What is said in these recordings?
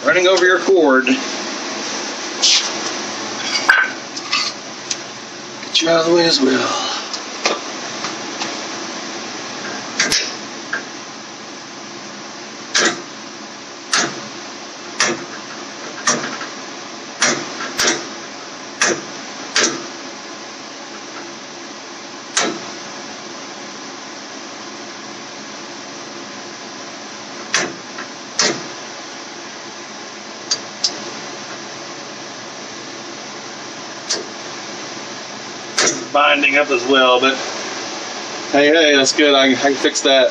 Running over your cord. Get you out of the way as well. Binding up as well, but hey, that's good. I can fix that.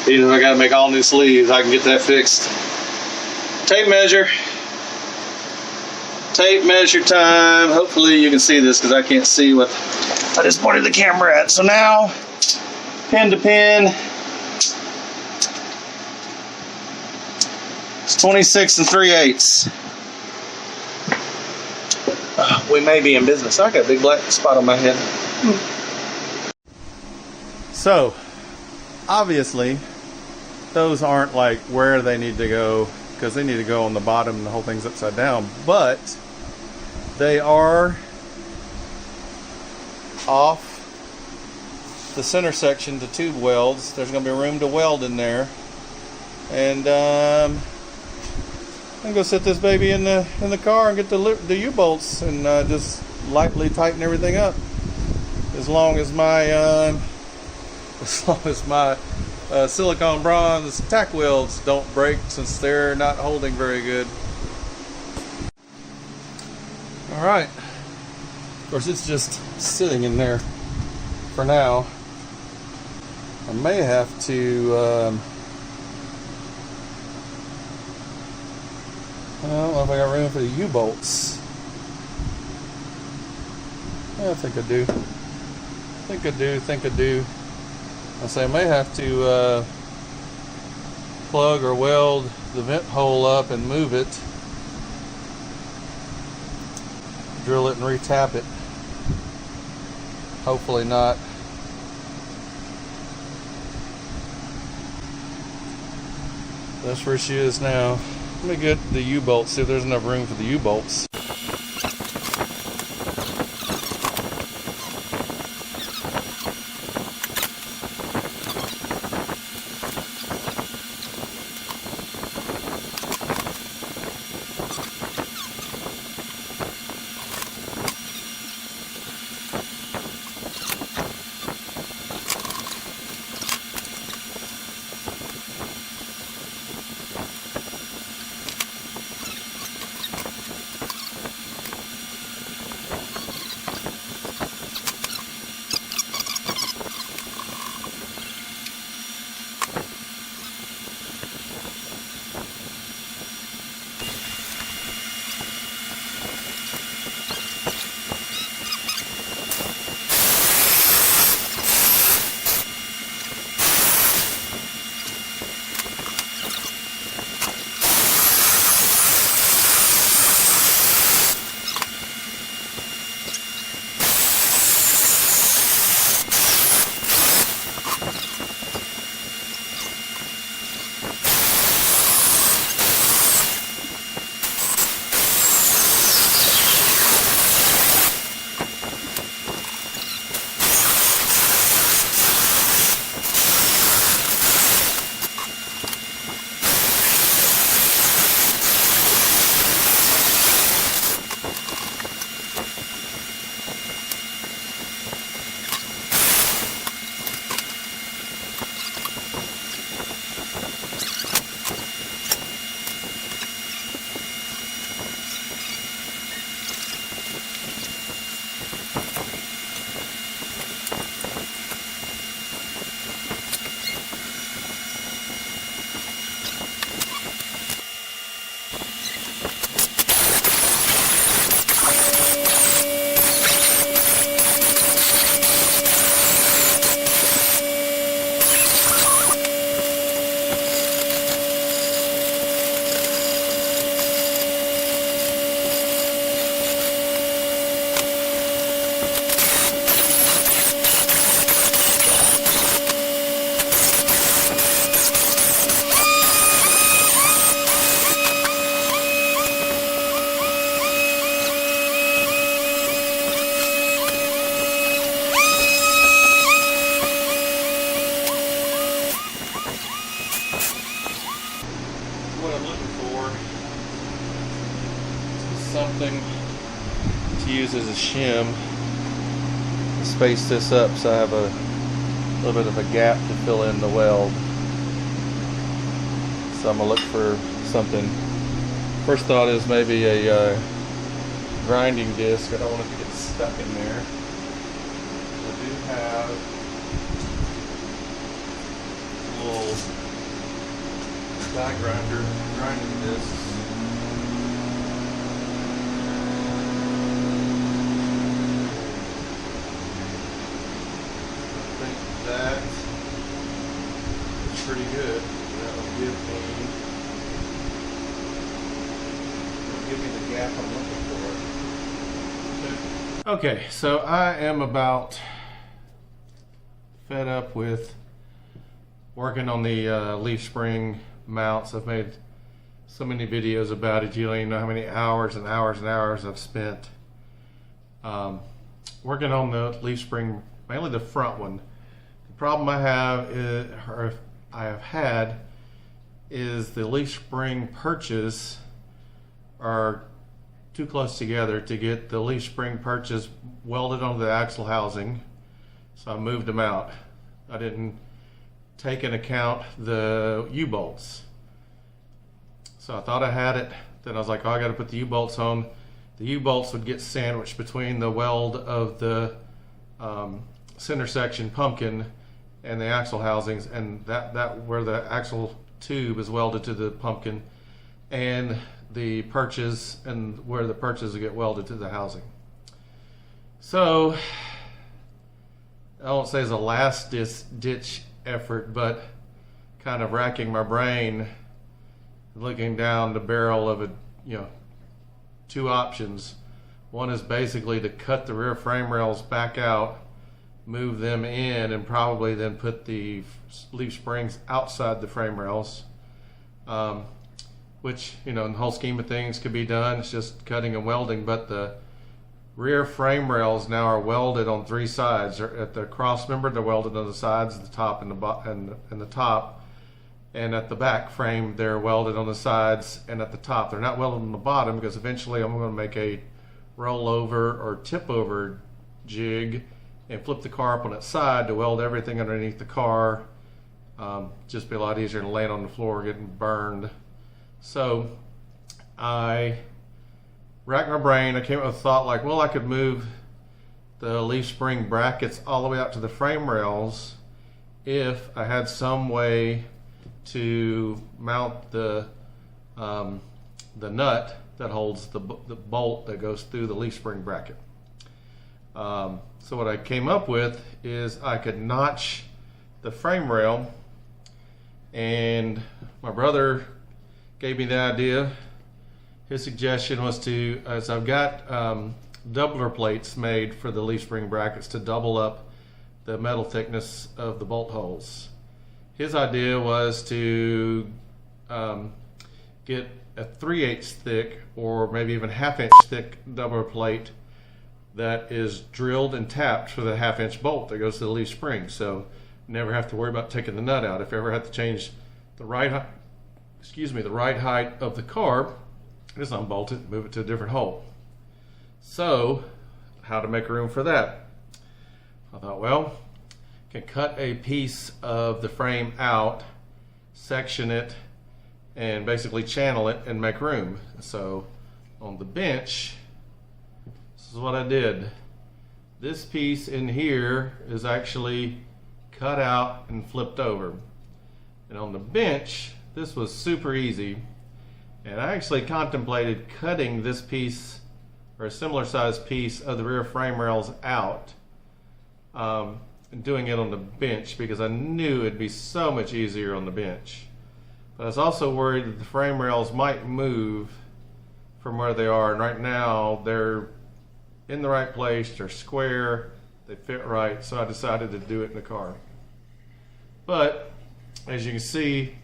Even if I gotta make all new sleeves, I can get that fixed. Tape measure time. Hopefully you can see this because I can't see what I just pointed the camera at. So now, pin to pin, it's 26 3/8. We may be in business. I got a big black spot on my head. So, obviously, those aren't like where they need to go, because they need to go on the bottom and the whole thing's upside down. But they are off the center section to tube welds. There's going to be room to weld in there. And I'm gonna sit this baby in the car and get the U-bolts and just lightly tighten everything up. As long as my silicone bronze tack welds don't break, since they're not holding very good. All right. Of course, it's just sitting in there for now. I may have to. I don't know if I got room for the U-bolts. Yeah, I think I do. Think I do. I say I may have to plug or weld the vent hole up and move it. Drill it and re-tap it. Hopefully not. That's where she is now. Let me get the U-bolts, see if there's enough room for the U-bolts. something to use as a shim. Space this up so I have a little bit of a gap to fill in the weld. So I'm gonna look for something. First thought is maybe a grinding disc. I don't want it to get stuck in there. I do have a little die grinder grinding discs. That is pretty good. That'll give me the gap I'm looking for. Okay, so I am about fed up with working on the leaf spring mounts. I've made so many videos about it. You don't even know how many hours and hours and hours I've spent working on the leaf spring, mainly the front one. Problem I have is, or I have had, is the leaf spring perches are too close together to get the leaf spring perches welded onto the axle housing, so I moved them out. I didn't take into account the U-bolts, so I thought I had it. Then I was like, oh, I got to put the U-bolts on. The U-bolts would get sandwiched between the weld of the center section pumpkin and the axle housings, and that where the axle tube is welded to the pumpkin, and the perches, and where the perches get welded to the housing. So I won't say it's a last ditch effort, but kind of racking my brain, looking down the barrel of two options. One is basically to cut the rear frame rails back out, move them in, and probably then put the leaf springs outside the frame rails, which, in the whole scheme of things could be done. It's just cutting and welding, but the rear frame rails now are welded on three sides. At the cross member, they're welded on the sides, the top, and the top, and at the back frame, they're welded on the sides and at the top. They're not welded on the bottom, because eventually I'm going to make a rollover or tip over jig and flip the car up on its side to weld everything underneath the car. Just be a lot easier than laying on the floor getting burned. So I racked my brain. I came up with a thought like, well, I could move the leaf spring brackets all the way out to the frame rails if I had some way to mount the nut that holds the bolt that goes through the leaf spring bracket. So what I came up with is I could notch the frame rail, and my brother gave me the idea. His suggestion was to, as I've got doubler plates made for the leaf spring brackets to double up the metal thickness of the bolt holes. His idea was to get a 3/8 thick or maybe even 1/2 inch thick doubler plate that is drilled and tapped for the 1/2 inch bolt that goes to the leaf spring, so never have to worry about taking the nut out. If you ever have to change the right height of the car, just unbolt it, move it to a different hole. So how to make room for that? I thought, well, I can cut a piece of the frame out, section it, and basically channel it and make room. So on the bench, this is what I did. This piece in here is actually cut out and flipped over. And on the bench, this was super easy. And I actually contemplated cutting this piece, or a similar sized piece of the rear frame rails out, and doing it on the bench, because I knew it'd be so much easier on the bench. But I was also worried that the frame rails might move from where they are, and right now they're in the right place, they're square, they fit right, so I decided to do it in the car. But as you can see,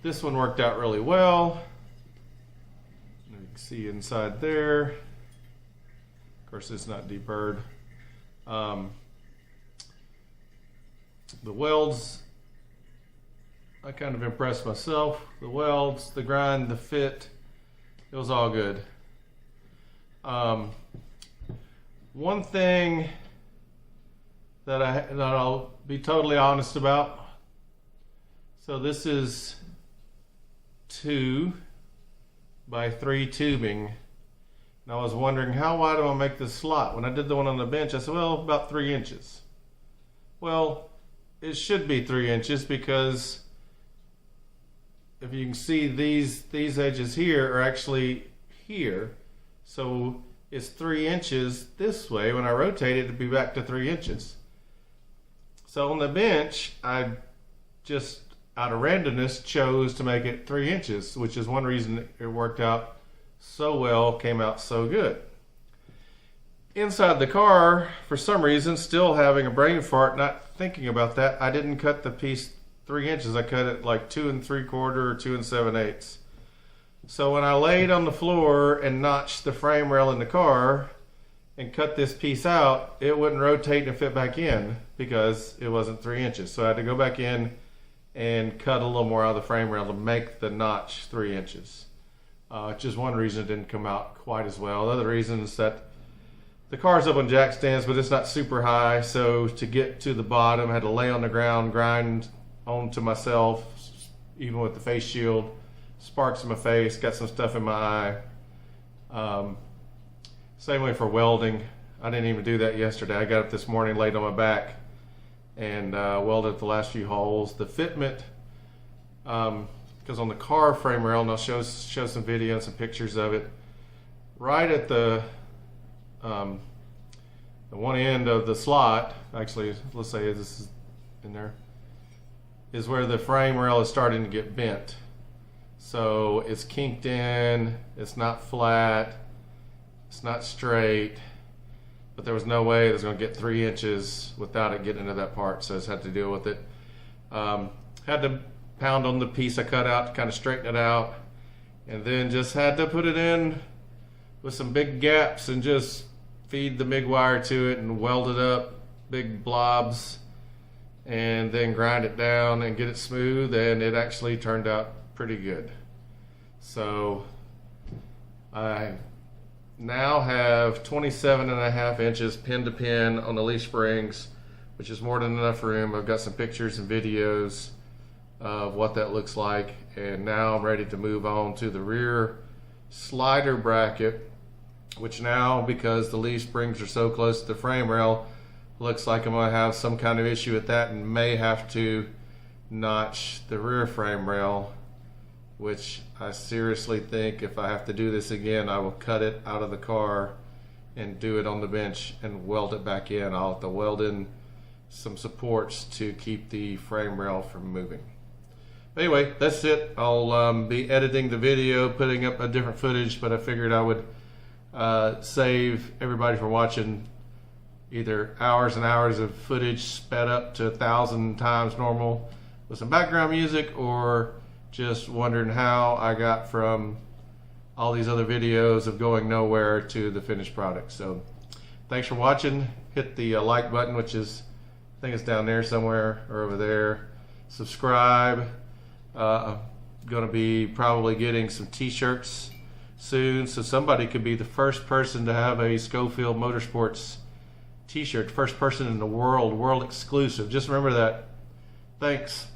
this one worked out really well. You can see inside there. Of course, it's not deburred. The welds, I kind of impressed myself. The welds, the grind, the fit, it was all good. One thing that I'll be totally honest about. So this is 2 by 3 tubing. And I was wondering, how wide do I make this slot? When I did the one on the bench, I said, well, about 3 inches. Well, it should be 3 inches because if you can see, these edges here are actually here. So it's 3 inches this way. When I rotate it, it'd be back to 3 inches. So on the bench, I just out of randomness chose to make it 3 inches, which is one reason it worked out so well, came out so good. Inside the car, for some reason, still having a brain fart, not thinking about that, I didn't cut the piece 3 inches. I cut it like 2 3/4 or 2 7/8. So when I laid on the floor and notched the frame rail in the car and cut this piece out, it wouldn't rotate and fit back in because it wasn't 3 inches. So I had to go back in and cut a little more out of the frame rail to make the notch 3 inches. Just one reason it didn't come out quite as well. The other reason is that the car's up on jack stands, but it's not super high. So to get to the bottom, I had to lay on the ground, grind onto myself, even with the face shield. Sparks in my face, got some stuff in my eye. Same way for welding. I didn't even do that yesterday. I got up this morning, laid on my back, and welded the last few holes. The fitment, because on the car frame rail, and I'll show some video and some pictures of it, right at the one end of the slot, actually, let's say this is in there, is where the frame rail is starting to get bent. So it's kinked in, it's not flat, it's not straight, but there was no way it was going to get 3 inches without it getting into that part, so I just had to deal with it. Had to pound on the piece I cut out to kind of straighten it out, and then just had to put it in with some big gaps and just feed the MIG wire to it and weld it up, big blobs, and then grind it down and get it smooth, and it actually turned out pretty good. So I now have 27.5 inches pin to pin on the leaf springs, which is more than enough room. I've got some pictures and videos of what that looks like, and now I'm ready to move on to the rear slider bracket, which now, because the leaf springs are so close to the frame rail, looks like I'm going to have some kind of issue with that and may have to notch the rear frame rail, which I seriously think if I have to do this again, I will cut it out of the car and do it on the bench and weld it back in. I'll have to weld in some supports to keep the frame rail from moving. Anyway, that's it. I'll be editing the video, putting up a different footage, but I figured I would save everybody from watching either hours and hours of footage sped up to 1,000 times normal with some background music, or just wondering how I got from all these other videos of going nowhere to the finished product. So thanks for watching. Hit the like button, which is, I think it's down there somewhere or over there. Subscribe. Going to be probably getting some t-shirts soon, so somebody could be the first person to have a Schofield Motorsports t-shirt, first person in the world exclusive. Just remember that. Thanks.